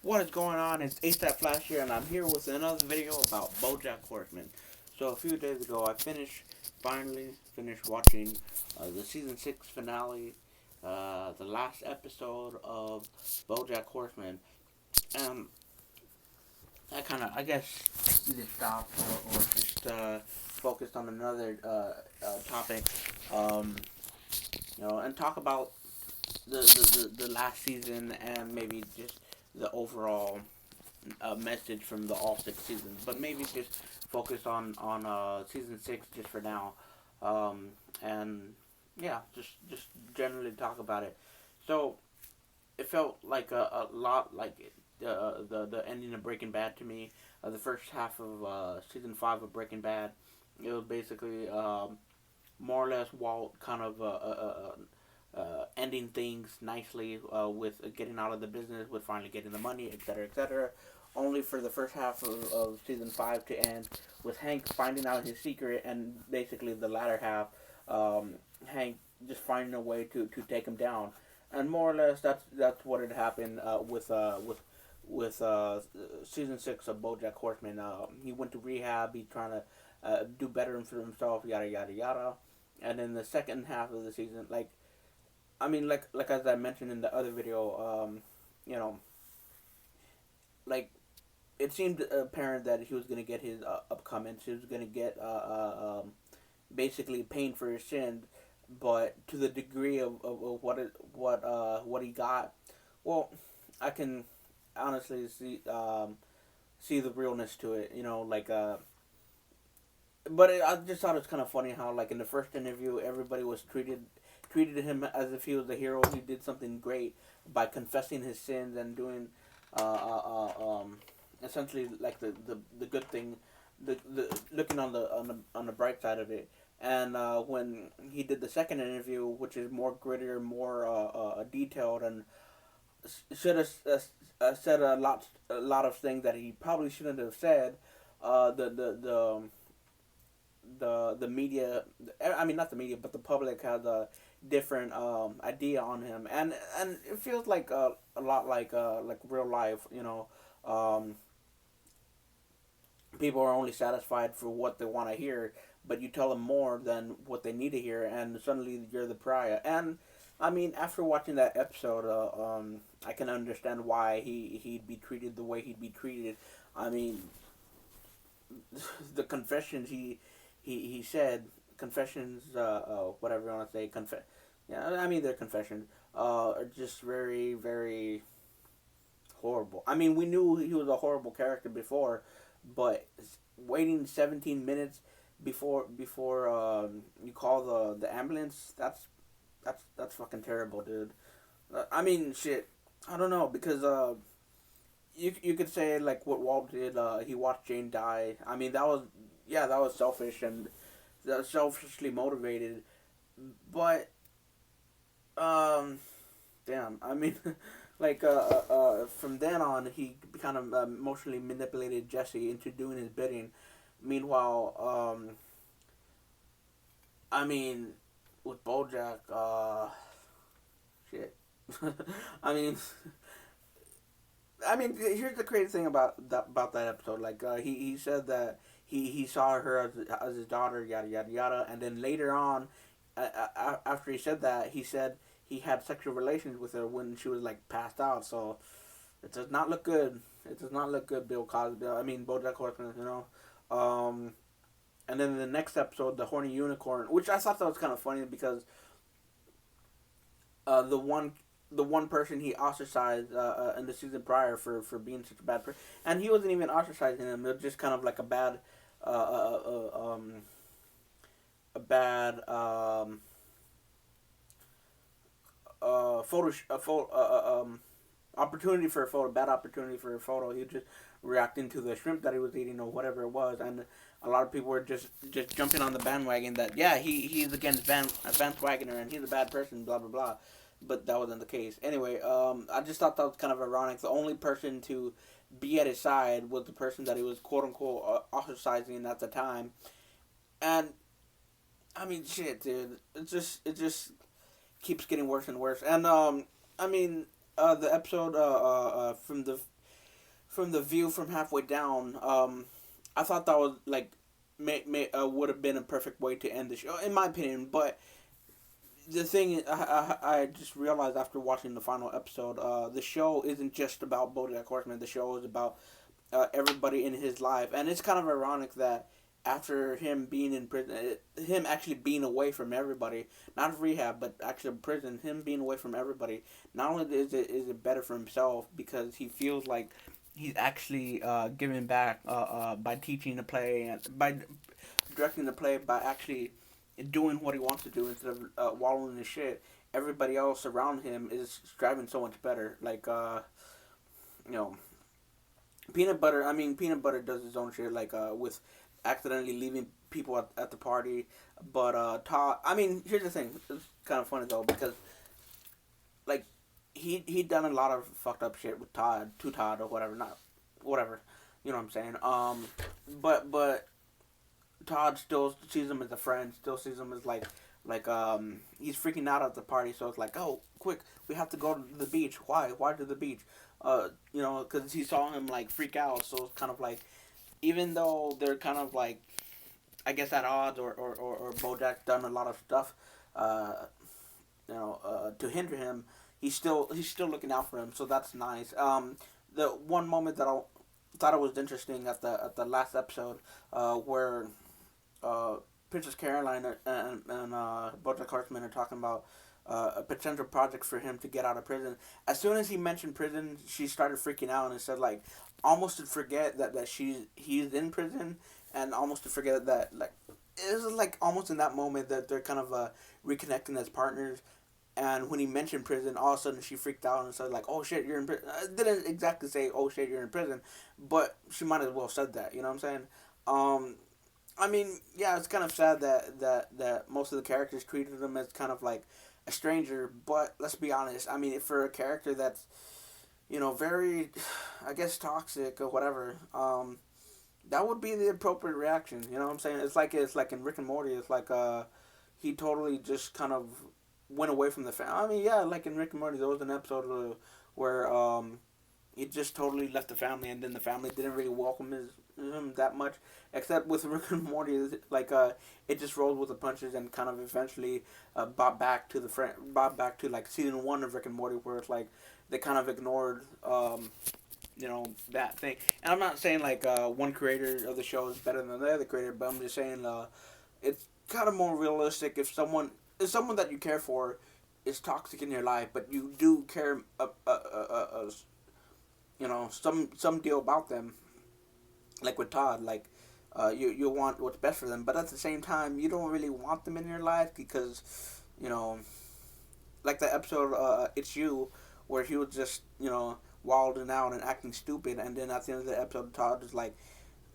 What is going on? It's ASAP Flash here, and I'm here with another video about BoJack Horseman. So a few days ago, I finally finished watching the season 6 finale, the last episode of BoJack Horseman. Um, I guess, either stopped or just focused on another topic, um, and talk about the last season and maybe just the overall message from the all 6 seasons, but maybe just focus on season 6 just for now, and yeah, just generally talk about it. So it felt like a lot like the ending of Breaking Bad to me. The first half of season 5 of Breaking Bad, it was basically more or less Walt kind of ending things nicely with getting out of the business, with finally getting the money, etc., etc. Only for the first half of season 5 to end with Hank finding out his secret, and basically the latter half, Hank just finding a way to take him down. And more or less, that's what had happened with season 6 of BoJack Horseman. He went to rehab. He's trying to do better for himself. Yada yada yada. And then the second half of the season, like as I mentioned in the other video, you know, like it seemed apparent that he was gonna get his upcomings. He was gonna get basically pain for his sins, but to the degree of what he got, well, I can honestly see the realness to it. But I just thought it was kind of funny how, like, in the first interview, everybody was treated him as if he was the hero. He did something great by confessing his sins and doing uh, uh, essentially like the good thing, the looking on the bright side of it. And when he did the second interview, which is more grittier, more detailed, and should have said a lot of things that he probably shouldn't have said. The media, I mean, not the media, but the public has a different idea on him, and it feels like a lot like real life. Um, People are only satisfied for what they want to hear, but you tell them more than what they need to hear, and suddenly you're the pariah. And I mean, after watching that episode, I can understand why he'd be treated the way he'd be treated. I mean, the confessions he said, confessions, whatever you want to say, yeah, I mean, they're confessions, are just very, very horrible. I mean, we knew he was a horrible character before, but waiting 17 minutes before you call the ambulance, that's fucking terrible, dude. I mean, shit. I don't know, because you could say like what Walt did. He watched Jane die. I mean, that was selfish, and that was selfishly motivated. But damn, I mean, from then on, he kind of emotionally manipulated Jesse into doing his bidding. Meanwhile, I mean, with BoJack, shit. I mean, here's the crazy thing about that episode. Like, he said that he saw her as his daughter, yada yada yada, and then later on, after he said that, he said he had sexual relations with her when she was like passed out. So it does not look good. It does not look good, Bill Cosby. I mean, BoJack Horseman. And then in the next episode, the horny unicorn, which I thought that was kind of funny because the one person he ostracized in the season prior for being such a bad person, and he wasn't even ostracizing him. It was just kind of like uh, uh, uh, um, a bad photo, opportunity for a photo, bad opportunity for a photo. He was just reacting to the shrimp that he was eating or whatever it was, and a lot of people were just jumping on the bandwagon that, yeah, he's against Vance Wagner and he's a bad person, blah blah blah. But that wasn't the case. Anyway, I just thought that was kind of ironic. The only person to be at his side was the person that he was quote unquote ostracizing at the time, and I mean, shit, dude, it just keeps getting worse and worse. And I mean, the episode from the from the view from halfway down, I thought that was like would have been a perfect way to end the show, in my opinion. But the thing is, I just realized after watching the final episode, the show isn't just about BoJack Horseman. The show is about everybody in his life, and it's kind of ironic that after him being in prison, him actually being away from everybody, not rehab, but actually prison, him being away from everybody. Not only is it better for himself because he feels like he's actually giving back by teaching the play and by directing the play by actually doing what he wants to do instead of wallowing in his shit. Everybody else around him is striving so much better. Like you know, peanut butter. I mean, peanut butter does his own shit. Like with accidentally leaving people at the party. But Todd. I mean, here's the thing. It's kind of funny though because like he done a lot of fucked up shit with Todd, to Todd or whatever. Not whatever. You know what I'm saying? But Todd still sees him as a friend. Still sees him as like he's freaking out at the party. So it's like, oh, quick, we have to go to the beach. Why? Why to the beach? Because he saw him like freak out. So it's kind of like, even though they're kind of like, I guess at odds, or BoJack's done a lot of stuff, uh, to hinder him. He's still looking out for him. So that's nice. The one moment that I thought it was interesting at the last episode, where uh, Princess Caroline and BoJack Horseman are talking about a potential project for him to get out of prison. As soon as he mentioned prison, she started freaking out and said like almost to forget that he's in prison, and almost to forget that like it was like almost in that moment that they're kind of reconnecting as partners. And when he mentioned prison, all of a sudden she freaked out and said like, "Oh shit, you're in prison." I didn't exactly say, "Oh shit, you're in prison," but she might as well said that. You know what I'm saying? Um, I mean, yeah, it's kind of sad that most of the characters treated him as kind of like a stranger. But let's be honest. I mean, for a character that's very, I guess, toxic or whatever, that would be the appropriate reaction. You know what I'm saying? It's like in Rick and Morty. It's like he totally just kind of went away from the family. I mean, yeah, like in Rick and Morty, there was an episode where he just totally left the family, and then the family didn't really welcome him that much. Except with Rick and Morty, like it just rolled with the punches and kind of eventually brought back to like season one of Rick and Morty, where it's like they kind of ignored that thing. And I'm not saying like one creator of the show is better than the other creator, but I'm just saying it's kind of more realistic if someone that you care for is toxic in your life, but you do care some deal about them, like with Todd, like you want what's best for them, but at the same time you don't really want them in your life because you know like the episode It's You, where he was just wilding out and acting stupid, and then at the end of the episode Todd is like,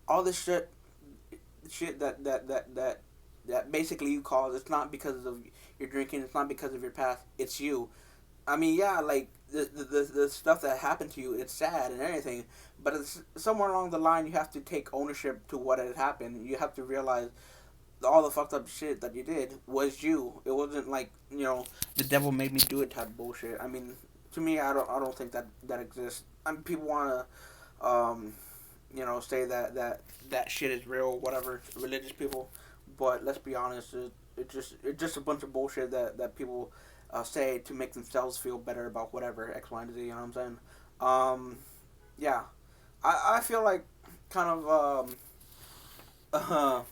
all this shit that basically you caused, it's not because of your drinking, it's not because of your past, it's you. I mean, yeah, like the stuff that happened to you, it's sad and everything, but it's somewhere along the line you have to take ownership to what had happened. You have to realize all the fucked up shit that you did was you. It wasn't like the devil made me do it type of bullshit. I mean, to me, I don't think that exists. I mean, people want to say that shit is real, whatever, religious people, but let's be honest, it's just a bunch of bullshit that people say to make themselves feel better about whatever X, Y, and Z. You know what I'm saying? Yeah, I feel like kind of uh,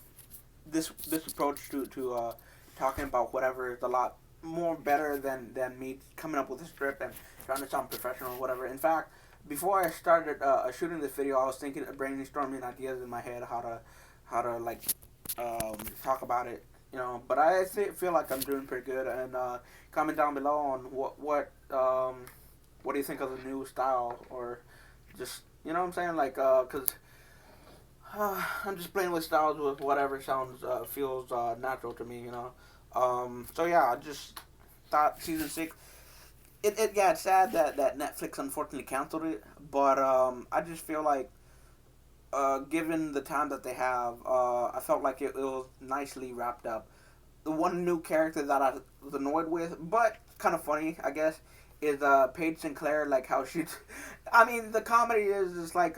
this approach to talking about whatever is a lot more better than me coming up with a script and trying to sound professional or whatever. In fact, before I started shooting this video, I was thinking, brainstorming ideas in my head how to like talk about it. But I feel like I'm doing pretty good. And comment down below on what do you think of the new style, or just what I'm saying, like because I'm just playing with styles with whatever sounds feels natural to me. So yeah, I just thought season six. Yeah, it's sad that Netflix unfortunately canceled it, but I just feel like given the time that they have, I felt like it was nicely wrapped up. The one new character that I was annoyed with, but kind of funny, I guess, is Paige Sinclair, like how she, I mean, the comedy is like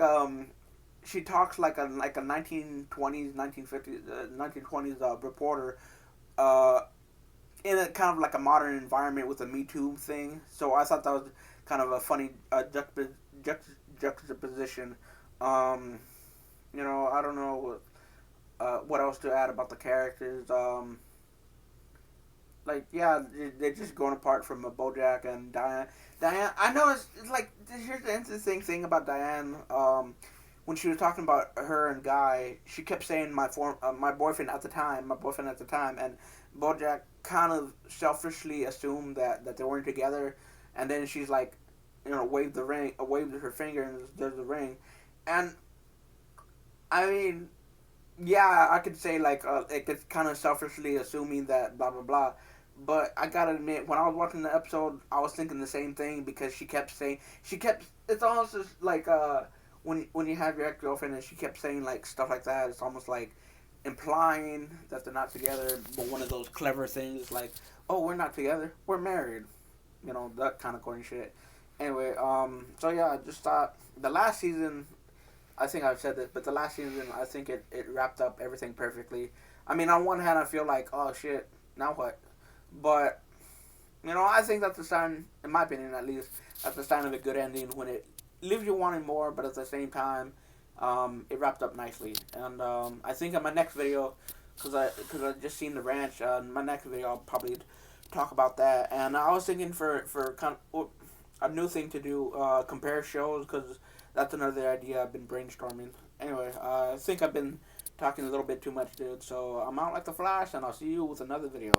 she talks like a 1920s 1950s 1920s reporter uh in a kind of like a modern environment with a Me Too thing. So I thought that was kind of a funny juxtaposition. Um, I don't know what else to add about the characters. Like yeah, they're just going apart from BoJack and Diane. Diane, I know it's like here's the interesting thing about Diane. When she was talking about her and Guy, she kept saying my boyfriend at the time, and BoJack kind of selfishly assumed that they weren't together, and then she's like, waved her finger, and there's the ring, and I mean, yeah, I could say like it's kind of selfishly assuming that blah blah blah, but I gotta admit, when I was watching the episode, I was thinking the same thing because she kept. It's almost just like when you have your ex girlfriend and she kept saying like stuff like that. It's almost like implying that they're not together, but one of those clever things like, oh, we're not together, we're married. That kind of corny shit. Anyway, so yeah, I just thought the last season I think I've said this, but the last season, I think it wrapped up everything perfectly. I mean, on one hand, I feel like, oh shit, now what? But, I think that's the sign, in my opinion at least, that's the sign of a good ending when it leaves you wanting more, but at the same time, it wrapped up nicely. And I think in my next video, cause I just seen the ranch, in my next video, I'll probably talk about that. And I was thinking for kind of a new thing to do, compare shows, because that's another idea I've been brainstorming. Anyway, I think I've been talking a little bit too much, dude. So I'm out like the Flash, and I'll see you with another video.